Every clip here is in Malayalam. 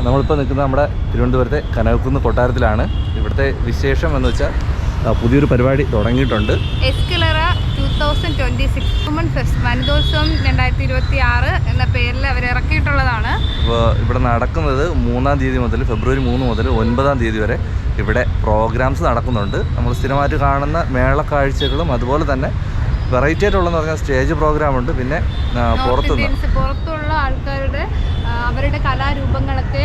നമ്മളിപ്പോൾ നിൽക്കുന്നത് നമ്മുടെ തിരുവനന്തപുരത്തെ കനകക്കുന്ന് കൊട്ടാരത്തിലാണ്. ഇവിടുത്തെ വിശേഷം എന്ന് വെച്ചാൽ പുതിയൊരു പരിപാടി തുടങ്ങിയിട്ടുണ്ട്. എസ്കലറ 2026 വുമൺ ഫെസ്റ്റ് വനിതോത്സവം 2026 എന്ന പേരിൽ അവർ ഇറക്കിയിട്ടുള്ളതാണ്. ഇപ്പോൾ ഇവിടെ നടക്കുന്നത് 3-ാം തീയതി മുതൽ ഫെബ്രുവരി 3 മുതൽ 9-ാം തീയതി വരെ ഇവിടെ പ്രോഗ്രാംസ് നടക്കുന്നുണ്ട്. നമ്മൾ സ്ഥിരമായിട്ട് കാണുന്ന മേളക്കാഴ്ചകളും അതുപോലെ തന്നെ വെറൈറ്റി ആയിട്ടുള്ളതെന്ന് പറഞ്ഞാൽ സ്റ്റേജ് പ്രോഗ്രാം ഉണ്ട്. പിന്നെ പുറത്തുള്ള ആൾക്കാരുടെ അവരുടെ കലാരൂപങ്ങളൊക്കെ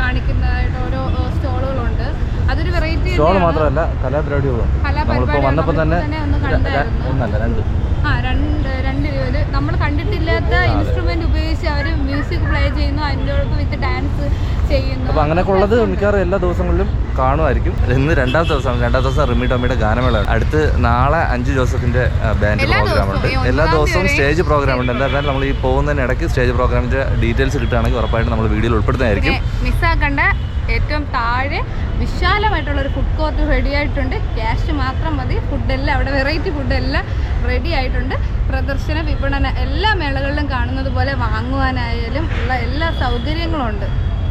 കാണിക്കുന്നതായിട്ട് ഓരോ സ്റ്റോളുകളുണ്ട്. അതൊരു വെറൈറ്റി സ്റ്റോൾ മാത്രമല്ല കലാപരിപാടികളും. നമ്മളിപ്പോൾ വന്നപ്പോൾ തന്നെ രണ്ട് രൂപ നമ്മൾ കണ്ടിട്ടില്ലാത്ത ഇൻസ്ട്രുമെന്റ് ഉപയോഗിച്ച് അവർ മ്യൂസിക് പ്ലേ ചെയ്യുന്നു, അതിൻ്റെ വിത്ത് ഡാൻസ് ചെയ്യുന്നു. അപ്പോൾ അങ്ങനെയൊക്കെ ഉള്ളത് മിക്കവാറും എല്ലാ ദിവസങ്ങളിലും കാണുമായിരിക്കും. ഇന്ന് രണ്ടാമത്തെ ദിവസം റിമി ടോമിയുടെ ഗാനമേള. അടുത്ത് നാളെ 5 ജോസഫിന്റെ ബാൻഡ് പ്രോഗ്രാം ഉണ്ട്. എല്ലാ ദിവസവും സ്റ്റേജ് പ്രോഗ്രാം ഉണ്ട്. എന്തായാലും നമ്മൾ ഈ പോകുന്നതിന് ഇടയ്ക്ക് സ്റ്റേജ് പ്രോഗ്രാമിന്റെ ഡീറ്റെയിൽസ് കിട്ടുകയാണെങ്കിൽ ഉറപ്പായിട്ട് നമ്മൾ വീഡിയോയിൽ ഉൾപ്പെടുത്തുന്നതായിരിക്കും. മിസ്സാക്കണ്ട. ഏറ്റവും താഴെ വിശാലമായിട്ടുള്ളൊരു ഫുഡ് കോർട്ട് റെഡി ആയിട്ടുണ്ട്. ക്യാഷ് മാത്രം മതി. ഫുഡെല്ലാം അവിടെ വെറൈറ്റി ഫുഡെല്ലാം റെഡി ആയിട്ടുണ്ട്. പ്രദർശന വിപണന എല്ലാ മേളകളിലും കാണുന്നത് പോലെ വാങ്ങുവാനായാലും ഉള്ള എല്ലാ സൗകര്യങ്ങളും ഉണ്ട്.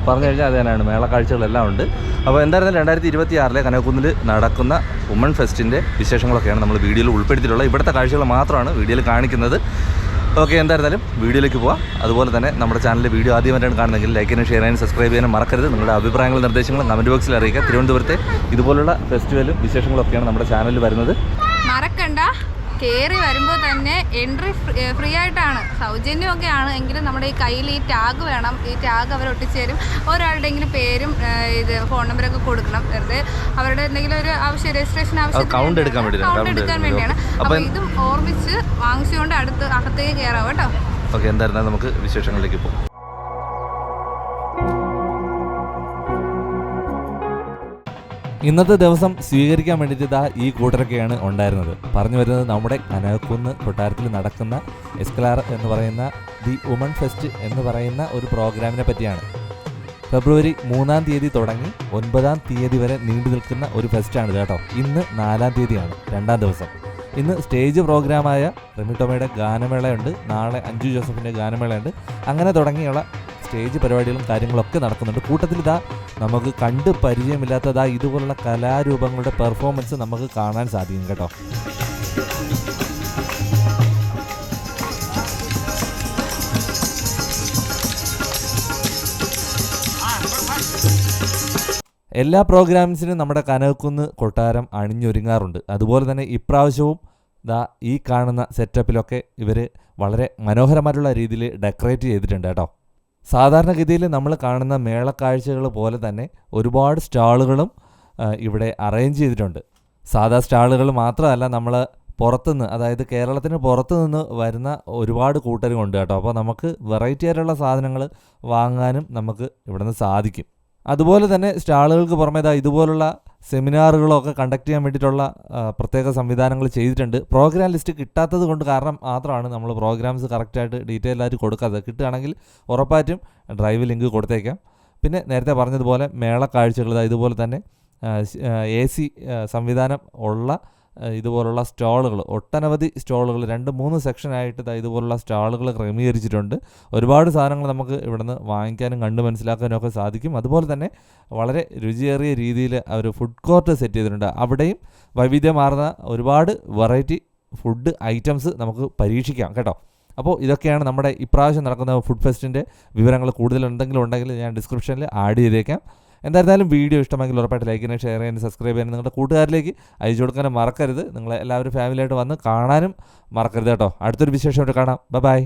പറഞ്ഞു കഴിഞ്ഞാൽ അത് തന്നെയാണ്, മേളക്കാഴ്ചകളെല്ലാം ഉണ്ട്. അപ്പോൾ എന്തായാലും 2026 കനകക്കുന്നിൽ നടക്കുന്ന വുമൺ ഫെസ്റ്റിൻ്റെ വിശേഷങ്ങളൊക്കെയാണ് നമ്മൾ വീഡിയോയിൽ ഉൾപ്പെടുത്തിയിട്ടുള്ളത്. ഇവിടുത്തെ കാഴ്ചകൾ മാത്രമാണ് വീഡിയോയിൽ കാണിക്കുന്നത്. ഓക്കെ, എന്തായിരുന്നാലും വീഡിയോയിലേക്ക് പോവാം. അതുപോലെ തന്നെ നമ്മുടെ ചാനലിൽ വീഡിയോ ആദ്യമായിട്ടാണ് കാണുന്നതെങ്കിൽ ലൈക്ക് ചെയ്യാനും ഷെയർ ചെയ്യാനും സബ്സ്ക്രൈബ് ചെയ്യാനും മറക്കരുത്. നിങ്ങളുടെ അഭിപ്രായങ്ങളും നിർദ്ദേശങ്ങളും കമൻറ്റ് ബോക്സിൽ അറിയിക്കുക. തിരുവനന്തപുരത്തെ ഇതുപോലുള്ള ഫെസ്റ്റിവലും വിശേഷങ്ങളൊക്കെയാണ് നമ്മുടെ ചാനലിൽ വരുന്നത്. മറക്കണ്ട, കയറി വരുമ്പോൾ തന്നെ എൻട്രി ഫ്രീ ആയിട്ടാണ്, സൗജന്യമൊക്കെയാണ്. എങ്കിലും നമ്മുടെ ഈ കയ്യിൽ ഈ ടാഗ് വേണം. ഈ ടാഗ് അവർ ഒട്ടിച്ചേരും. ഒരാളുടെയെങ്കിലും പേരും ഫോൺ നമ്പറൊക്കെ കൊടുക്കണം. വെറുതെ അവരുടെ എന്തെങ്കിലും ഒരു ആവശ്യം, രജിസ്ട്രേഷൻ ആവശ്യം, കൗണ്ട് എടുക്കാൻ വേണ്ടിയാണ്. അപ്പോൾ ഇതും ഓർമ്മിച്ച് വാങ്ങിച്ചുകൊണ്ട് അകത്തേക്ക് കയറാം കേട്ടോ. ഓക്കെ, എന്തായിരുന്നാലും നമുക്ക് വിശേഷങ്ങളിലേക്ക് പോകും. ഇന്നത്തെ ദിവസം സ്വീകരിക്കാൻ വേണ്ടിയിട്ട് ഈ കൂട്ടരൊക്കെയാണ് ഉണ്ടായിരുന്നത്. പറഞ്ഞു വരുന്നത് നമ്മുടെ കനകക്കുന്ന് കൊട്ടാരത്തിൽ നടക്കുന്ന എസ്കലാർ എന്ന് പറയുന്ന ദി വുമൺ ഫെസ്റ്റ് എന്ന് പറയുന്ന ഒരു പ്രോഗ്രാമിനെ പറ്റിയാണ്. ഫെബ്രുവരി 3-ാം തീയതി തുടങ്ങി 9-ാം തീയതി വരെ നീണ്ടു നിൽക്കുന്ന ഒരു ഫെസ്റ്റാണ് കേട്ടോ. ഇന്ന് 4-ാം തീയതിയാണ്, 2-ാം ദിവസം. ഇന്ന് സ്റ്റേജ് പ്രോഗ്രാമായ റിമി ടോമിയുടെ ഗാനമേളയുണ്ട്. നാളെ 5 ജോസഫിൻ്റെ ഗാനമേളയുണ്ട്. അങ്ങനെ തുടങ്ങിയുള്ള സ്റ്റേജ് പരിപാടികളും കാര്യങ്ങളൊക്കെ നടക്കുന്നുണ്ട്. കൂട്ടത്തിൽ നമുക്ക് കണ്ട് പരിചയമില്ലാത്തതാ ഇതുപോലുള്ള കലാരൂപങ്ങളുടെ പെർഫോമൻസ് നമുക്ക് കാണാൻ സാധിക്കും കേട്ടോ. എല്ലാ പ്രോഗ്രാംസിനും നമ്മുടെ കനകക്കുന്ന് കൊട്ടാരം അണിഞ്ഞൊരുങ്ങാറുണ്ട്. അതുപോലെ തന്നെ ഇപ്രാവശ്യവും ഈ കാണുന്ന സെറ്റപ്പിലൊക്കെ ഇവർ വളരെ മനോഹരമായിട്ടുള്ള രീതിയിൽ ഡെക്കറേറ്റ് ചെയ്തിട്ടുണ്ട് കേട്ടോ. സാധാരണഗതിയിൽ നമ്മൾ കാണുന്ന മേളക്കാഴ്ചകൾ പോലെ തന്നെ ഒരുപാട് സ്റ്റാളുകളും ഇവിടെ അറേഞ്ച് ചെയ്തിട്ടുണ്ട്. സാധാ സ്റ്റാളുകൾ മാത്രമല്ല, നമ്മൾ പുറത്തുനിന്ന്, അതായത് കേരളത്തിന് പുറത്തു നിന്ന് വരുന്ന ഒരുപാട് കൂട്ടരുമുണ്ട് കേട്ടോ. അപ്പോൾ നമുക്ക് വെറൈറ്റി ആയിട്ടുള്ള സാധനങ്ങൾ വാങ്ങാനും നമുക്ക് ഇവിടെ നിന്ന് സാധിക്കും. അതുപോലെ തന്നെ സ്റ്റാളുകൾക്ക് പുറമേ ഇതുപോലുള്ള സെമിനാറുകളൊക്കെ കണ്ടക്ട് ചെയ്യാൻ വേണ്ടിയിട്ടുള്ള പ്രത്യേക സംവിധാനങ്ങൾ ചെയ്തിട്ടുണ്ട്. പ്രോഗ്രാം ലിസ്റ്റ് കിട്ടാത്തത് കൊണ്ട് കാരണം മാത്രമാണ് നമ്മൾ പ്രോഗ്രാംസ് കറക്റ്റായിട്ട് ഡീറ്റെയിൽ ആയിട്ട് കൊടുക്കാത്തത്. കിട്ടുകയാണെങ്കിൽ ഉറപ്പായിട്ടും ഡ്രൈവ് ലിങ്ക് കൊടുത്തേക്കാം. പിന്നെ നേരത്തെ പറഞ്ഞതുപോലെ മേളക്കാഴ്ചകൾ ഇതുപോലെ തന്നെ AC സംവിധാനം ഉള്ള ഇതുപോലുള്ള സ്റ്റാളുകൾ, ഒട്ടനവധി സ്റ്റാളുകൾ 2-3 സെക്ഷനായിട്ട് ഇതുപോലുള്ള സ്റ്റാളുകൾ ക്രമീകരിച്ചിട്ടുണ്ട്. ഒരുപാട് സാധനങ്ങൾ നമുക്ക് ഇവിടുന്ന് വാങ്ങിക്കാനും കണ്ടു മനസ്സിലാക്കാനും ഒക്കെ സാധിക്കും. അതുപോലെ തന്നെ വളരെ രുചിയേറിയ രീതിയിൽ അവർ ഫുഡ് കോർട്ട് സെറ്റ് ചെയ്തിട്ടുണ്ട്. അവിടെയും വൈവിധ്യമാർന്ന ഒരുപാട് വെറൈറ്റി ഫുഡ് ഐറ്റംസ് നമുക്ക് പരീക്ഷിക്കാം കേട്ടോ. അപ്പോൾ ഇതൊക്കെയാണ് നമ്മുടെ ഇപ്രാവശ്യം നടക്കുന്ന ഫുഡ് ഫെസ്റ്റിൻ്റെ വിവരങ്ങൾ. കൂടുതൽ എന്തെങ്കിലും ഉണ്ടെങ്കിൽ ഞാൻ ഡിസ്ക്രിപ്ഷനിൽ ആഡ് ചെയ്തേക്കാം. എന്തായിരുന്നാലും വീഡിയോ ഇഷ്ടമെങ്കിൽ ഉറപ്പായിട്ട് ലൈക്ക് ചെയ്യാനും ഷെയർ ചെയ്യാനും സബ്സ്ക്രൈബ് ചെയ്യാനും നിങ്ങളുടെ കൂട്ടുകാരിലേക്ക് അയച്ചു കൊടുക്കാനും മറക്കരുത്. നിങ്ങൾ എല്ലാവരും ഫാമിലിയായിട്ട് വന്ന് കാണാനും മറക്കരുത് കേട്ടോ. അടുത്തൊരു വിശേഷമായിട്ട് കാണാം. ബൈ.